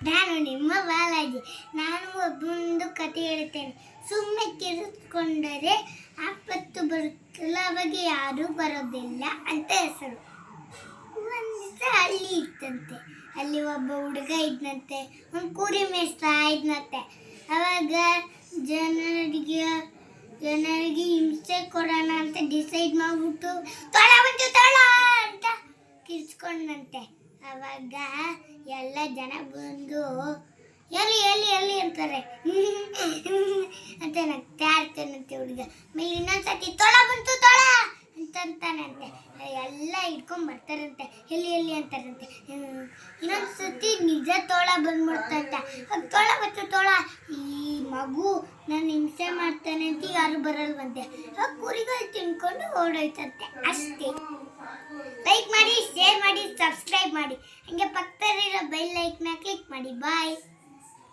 ನಾನು ನಿಮ್ಮ ಬಾಲಾಜಿ. ನಾನು ಒಂದು ಕತೆ ಹೇಳ್ತೇನೆ. ಸುಮ್ಮನೆ ಕಿರಿಸ್ಕೊಂಡರೆ ಆಪತ್ತು ಬರುತ್ತಲ್ಲ, ಅವಾಗ ಯಾರೂ ಬರೋದಿಲ್ಲ ಅಂತ ಹೆಸರು. ಒಂದು ದಿವಸ ಹಳ್ಳಿ ಇತ್ತಂತೆ. ಅಲ್ಲಿ ಒಬ್ಬ ಹುಡುಗ ಇದ್ನಂತೆ, ಒಂದು ಕುರಿ ಮೇಯಿಸ್ತಾ ಇದ್ನಂತೆ. ಅವಾಗ ಜನರಿಗೆ ಹಿಂಸೆ ಕೊಡೋಣ ಅಂತ ಡಿಸೈಡ್ ಮಾಡಿಬಿಟ್ಟು ತೊಳ ಅಂತ ಕಿರ್ಚ್ಕೊಂಡಂತೆ. ಅವಾಗ ಎಲ್ಲ ಜನ ಬಂದು ಎಲ್ಲಿ ಎಲ್ಲಿ ಎಲ್ಲಿ ಅಂತಾರೆ ಅಂತ ನಗ್ತಾ ಇರ್ತಾನಂತೆ ಹುಡುಗ. ಮೇಲೆ ಇನ್ನೊಂದ್ಸತಿ ತೊಳ ಅಂತಾನಂತೆ. ಎಲ್ಲ ಹಿಡ್ಕೊಂಡ್ ಬರ್ತಾರಂತೆ, ಎಲ್ಲಿ ಎಲ್ಲಿ ಅಂತಾರಂತೆ. ಇನ್ನೊಂದ್ಸತಿ ನಿಜ ತೋಳ ಬಂದ್ಬಿಡ್ತಂತ. ತೊಳ ಈ ಮಗು ನಾನು ಹಿಂಸೆ ಮಾಡ್ತಾನೆ ಅಂತ ಯಾರು ಬರಲ್ವಂತೆ. ಕುರಿಗಳು ತಿನ್ಕೊಂಡು ಓಡೋಯ್ತಂತೆ. ಅಷ್ಟೇ. ಲೈಕ್ ಮಾಡಿ, ಶೇರ್ ಮಾಡಿ, ಸಬ್ಸ್ಕ್ರೈಬ್ ಮಾಡಿ, ಹಂಗೆ ಪಕ್ಕದಲ್ಲಿರೋ ಬೆಲ್ ಐಕನ್ನ ಕ್ಲಿಕ್ ಮಾಡಿ. ಬಾಯ್.